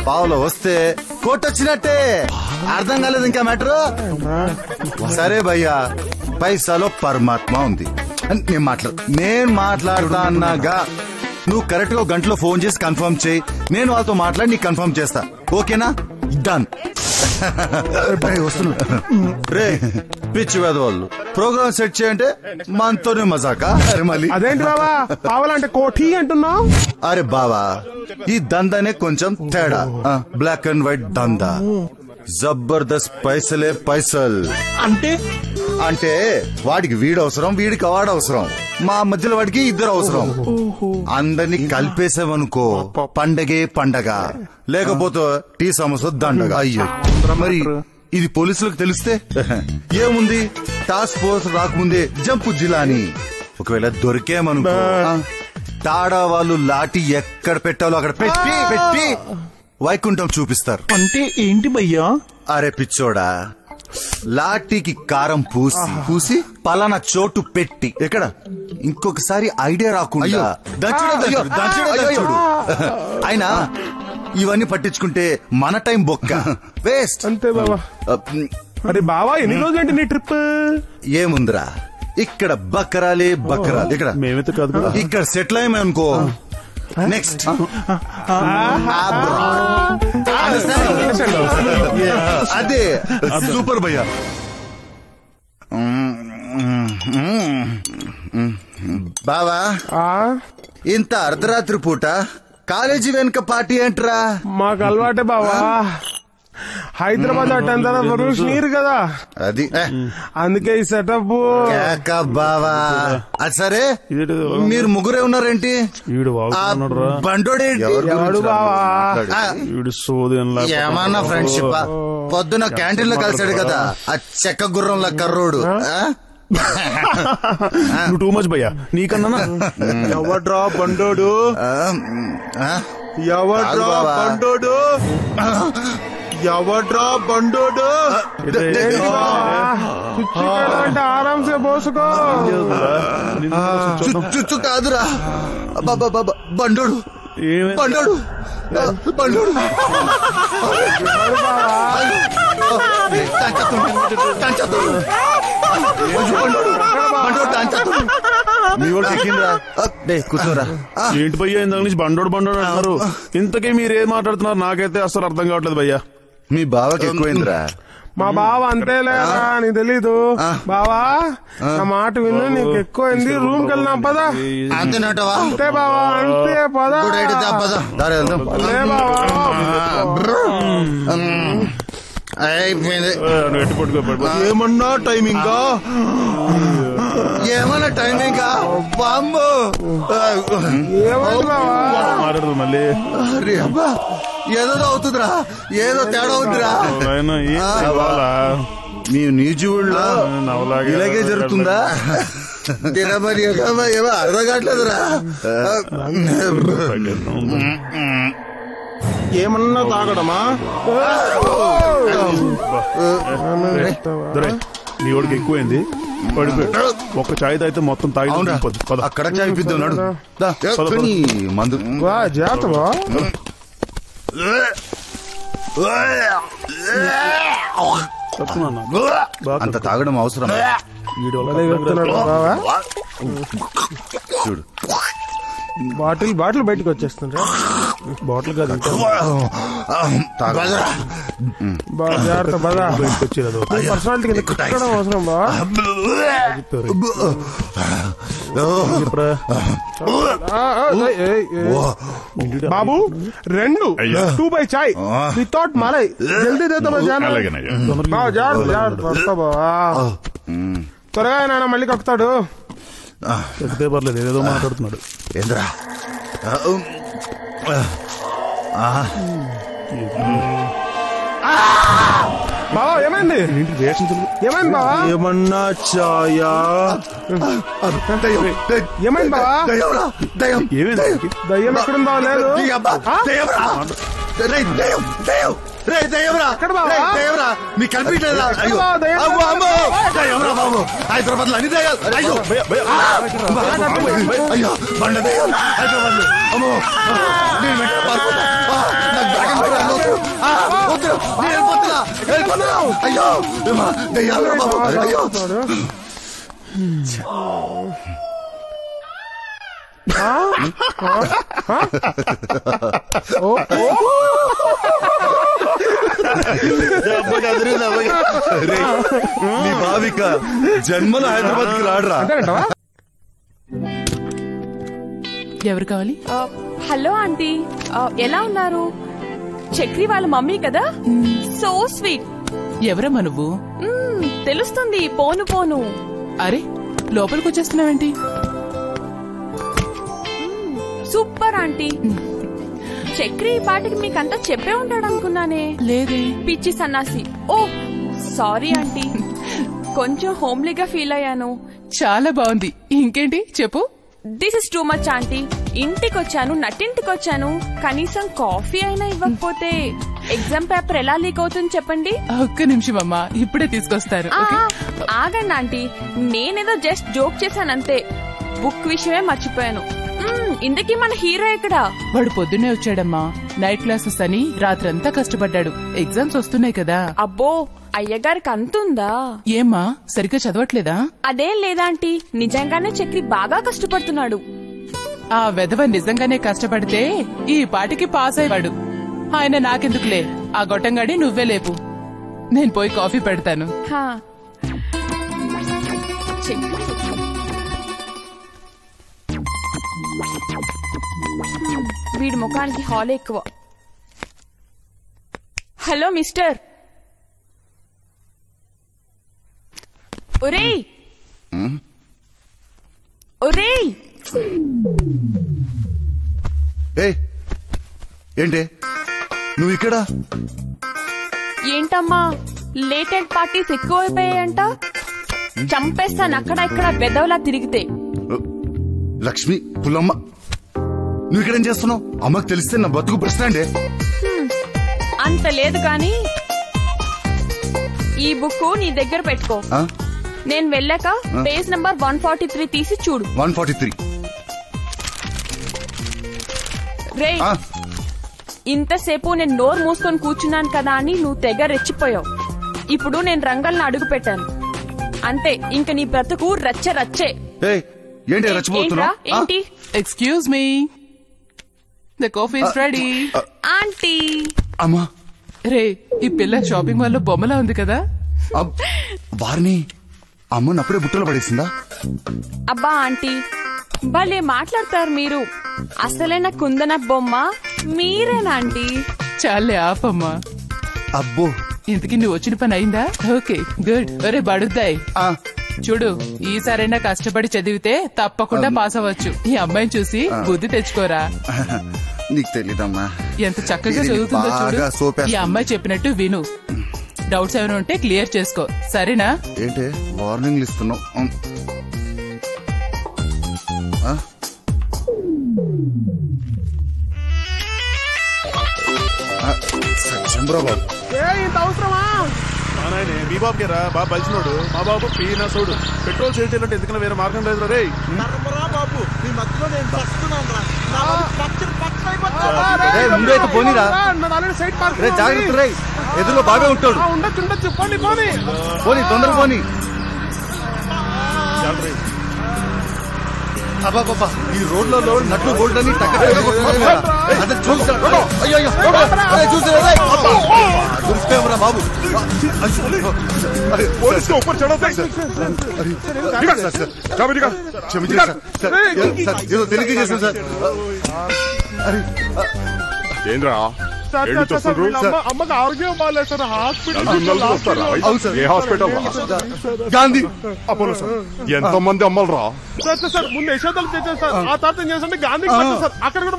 పావులో వస్తే కొట్టొచ్చినట్టే. అర్థం కాలేదు ఇంకా మ్యాటర్. సరే భయ్యా, పైసాలో పరమాత్మ ఉంది. నేను మాట్లాడతా అన్నాగా, నువ్వు కరెక్ట్ గా గంటలో ఫోన్ చేసి కన్ఫర్మ్ చేయి. నేను వాళ్ళతో మాట్లాడి నీకు కన్ఫర్మ్ చేస్తా. ఓకేనా? డన్. రే పిచ్చి వేదవాళ్ళు ప్రోగ్రామ్ సెట్ చేయంటే మనతోనే మజాకా. అరే మళ్ళీ అదేంటి బావా పావాలంటే కోఠి అంటున్నావు? అరే బావా, ఈ దందానే కొంచెం తేడా. బ్లాక్ అండ్ వైట్ దందా, జబర్దస్త్ పైసలే పైసల్. అంటే వాడికి వీడు అవసరం, వీడికి వాడు అవసరం, మా మధ్యలో వాడికి ఇద్దరు అవసరం. అందరినీ కలిపేసామనుకో పండగే పండగ, లేకపోతే టీ సమస్య దండగా. అయ్యో మరి ఇది పోలీసులకు తెలిస్తే ఏముంది, టాస్క్ ఫోర్స్ రాకముందే జంపు జిలాని. ఒకవేళ దొరికేమనుకో తాడా వాళ్ళు లాఠీ ఎక్కడ పెట్టాలో అక్కడ పెట్టి పెట్టి వైకుంఠం చూపిస్తారు. అంటే ఏంటి భయ్యా? అరే పిచ్చోడా, లాఠీకి కారం పూసి పలానా చోటు పెట్టి ఎక్కడ ఇంకొకసారి ఐడియా రాకుండా దంచుడు. అయినా ఇవన్నీ పట్టించుకుంటే మన టైం బొక్క, వేస్ట్. అంతే బావా. అరే బావా, ఎన్ని రోజులంటే నీ ట్రిప్? ఏముందిరా, ఇక్కడ బకరాలే బకరాలు. ఇక్కడ మేమైతే కాదు, ఇక్కడ సెటిల్ అయ్యామనుకో నెక్స్ట్ అదే సూపర్ భయ్యా. బావా, ఇంత అర్ధరాత్రి పూట కాలేజీ వెనుక పార్టీ ఏంట్రా? మాకు అలవాటే బావా. హైదరాబాద్ అట్టంతా ఫరుష్ నీరు కదా, అది అందుకే ఈ సెటప్ బావా. అది సరే, మీరు ముగ్గురే ఉన్నారేంటి? బండోడేంటి? ఏమన్నా ఫ్రెండ్షిప్? పొద్దున క్యాంటీన్ లో కలిసాడు కదా ఆ చెక్క గుర్రంలో కర్రోడు. టూ మచ్ భయ్యా నీకన్నా. ఎవడ్రా బండోడు? ఎవడ్రా బండోడు? ఎవడ్రా బండోడు? అంటే ఆరాంసే పోసుకో. చుచ్చు కాదురా బండోడు, బండోడు బండోడు. కూర్చోరా. ఏంటి భయ్యా ఇందాక నుంచి బండోడు బండోడు అంటున్నారు? ఇంతకీ మీరేం మాట్లాడుతున్నారు నాకైతే అసలు అర్థం కావట్లేదు భయ్యా. మీ బావకి ఎక్కువైందిరా. మా బావ అంతేలేరా, నీకు తెలీదు. బావా నా మాట విను, నీకు ఎక్కువైంది. రూమ్ కి వెళ్దాం పదా. అంతేనటవా? అంతే బావా, అంతే పదా. అయిపోయింది. ఏమన్నా టైమింగ్? ఏమన్నా టైమింగ్? బాంబు మాట్లాడదు మళ్ళీ. అరే అబ్బా, ఏదో అవుతుందిరా, ఏదో తేడా అవుతుందిరా. మీ నిజువుల్లో ఇలాగే జరుగుతుందా? మరి ఏమో అర్థం కావట్లేదురా. ఏమన్నా తాగడమా? నీ వాడికి ఎక్కువైంది, ఒక్క చాయ్ తాగితే మొత్తం తాగి. అక్కడ చాయ్ పిద్దాడు మందు. జాతవా అంత తాగడం అవసరం? చూడు, బాటిల్ బయటకు వచ్చేస్తుండ్రా. బాటిల్ కాదు, జాగ్రత్త బాగా బయటకు వచ్చేది. పర్సనాలిటీ కట్టడం అవసరం బా. బాబు 2 2 చాయ్ వితౌట్ మలై. జల్దీ దేతా జాగ్రత్త బావా. త్వరగా నాన్న మళ్ళీ కక్కుతాడు. ఎక్కితే పర్లేదు, ఏదో మాట్లాడుతున్నాడు. ఏంద్రా బావా? ఏమైంది? ఏమైంది బావా? ఏమన్నా చాయా? ఏమైంది బావా? దయ్యం ఎక్కడుందా? లేదు మీకు కనిపించలేదా? బాబు, హైదరాబాద్ లో అన్ని దయ్యాలు. అయ్యో అయ్యో, బండ దయ్యాలు హైదరాబాద్ లో. అమ్మో, అయ్యో దయ్యాలు బాబు, అయ్యో. నీ భావిక జన్మలో హైదరాబాద్ కి రాడరా. ఎవరు కావాలి? హలో ఆంటీ, ఎలా ఉన్నారు? చక్రి వాళ్ళ మమ్మీ కదా, సో స్వీట్. ఎవరమ్మా నువ్వు? తెలుస్తుంది పోను పోను. అరే లోపలికి వచ్చేస్తున్నావేంటి? Super aunty. చక్రి ఈ పాటికి మీకంతా చెప్పే ఉంటాడు అనుకున్నానే. లేదే. పిచ్చి సన్నాసి. ఓ సారీ ఆంటీ, కొంచెం హోమ్లీగా ఫీల్ అయ్యాను. చాలా బాగుంది. ఇంకేంటి చెప్పు. This is too much aunty. ఇంటికొచ్చాను, నట్టింటికొచ్చాను, కనీసం కాఫీ అయినా ఇవ్వకపోతే ఎగ్జామ్ పేపర్ ఎలా లీక్ అవుతుంది చెప్పండి. ఒక్క నిమిషం అమ్మా, ఇప్పుడే తీసుకొస్తారు. ఆగండి ఆంటీ, నేనేదో జస్ట్ జోక్ చేశానంతే. బుక్ విషయమే మర్చిపోయాను. ఇంతకీ మన హీరో ఎక్కడా? వాడు పొద్దున్నే వచ్చాడమ్మా. నైట్ క్లాసెస్ అని రాత్రంతా కష్టపడ్డాడు. ఎగ్జామ్స్ వస్తున్నాయి కదా. అబ్బో, అయ్యగారికి అంతుందా? ఏమ్మా సరిగ్గా చదవట్లేదా? అదేం లేదాంటీ, నిజంగానే చక్రి బాగా కష్టపడుతున్నాడు. ఆ వెధవ నిజంగానే కష్టపడితే ఈ పాటికి పాస్ అయ్యాడు. ఆయన నాకెందుకులే, ఆ గొట్టంగాడి నువ్వే లేపు. నేను పోయి కాఫీ పెడతాను. వీడి ముఖానికి హాల్ ఎక్కువ. Hello mister. ఒరేయ్ ఒరేయ్. ఏంటి నువ్వు ఇక్కడ? ఏంటమ్మా లేట్ నైట్ పార్టీస్ ఎక్కువైపోయాయంట. చంపేస్తాను అక్కడ ఇక్కడ బెదవలా తిరిగితే. లక్ష్మి పుల్లమ్మ, నువ్వు ఇక్కడేం చేస్తున్నావు? అమ్మకు తెలిస్తే నా బతుకు ప్రశ్న అండి. అంత లేదు కానీ ఈ బుక్ నీ దగ్గర పెట్టుకో. నేను వెళ్ళాక పేజ్ నంబర్ 143 తీసి చూడు. 143. రే, ఇంతసేపు నేను నోరు మూసుకొని కూర్చున్నాను కదా అని నువ్వు తెగ రెచ్చిపోయావు. ఇప్పుడు నేను రంగల్ని అడుగు పెట్టాను అంతే. ఇంక నీ బ్రతుకు రచ్చ రచ్చే. ఏంటి రెచ్చిపోతున్నా? ఏంటి? Excuse me, the coffee is ready. Aunty. అమ్మా రే, ఈ పిల్ల షాపింగ్ మాల్ లో బొమ్మలా ఉంది కదా. వారిని అమ్మని అప్పుడే బుట్టలో పడేసిందా? అబ్బా ఆంటీ, భలే మాట్లాడతారు మీరు. అసలైన కుందన బొమ్మ మీరేనా ఆంటీ? చాలే ఆపమ్మా. అబ్బో, ఇంతకీ నువ్వు వచ్చిన పని అయిందా? Okay good. ఒరే బడుద్దాయి, చూడు ఈసారైనా కష్టపడి చదివితే తప్పకుండా పాస్ అవ్వచ్చు. ఈ అమ్మాయిని చూసి బుద్ధి తెచ్చుకోరా. నీకు తెలీదమ్మా ఎంత చక్కగా చదువుతుందో చూడు. ఈ అమ్మాయి చెప్పినట్టు విను. డౌట్స్ ఏమైనా ఉంటే క్లియర్ చేసుకో, సరేనా? ఏంటి వార్నింగ్లు ఇస్తున్నావు? చంద్రబాబు ఇంత అవసరమా? మీ బాబుకి రా బాబు బలిసినోడు. మా బాబు పీనా సోడు. పెట్రోల్ సేవ్ చేయాలంటే ఎందుకన్నా వేరే మార్గం లేదు రే. ముందైతే పోనీరా. జాగ్రత్త రే, ఎదురులో బాగా ఉంటాడు. ఉండొచ్చు పోనీ పోనీ పోనీ, తొందర పోనీ. అబ్బాబ్బా, ఈ రోడ్లలో నట్లు బోల్ట్లని చూసేవరా బాబు. ఏదో తెలియక చేశాను సార్. ఏంద్రా అమ్మకి ఆరోగ్యం బాగాలేదు సార్. హాస్పిటల్. ఏ హాస్పిటల్? Gandhi Apollo sir. ఎంతో మంది అమ్మలు రా సార్. ముందు యశోదలకు తెచ్చారు సార్, ఆ తర్వాత ఏం చేస్తారంటే గాంధీకి సార్. అక్కడ కూడా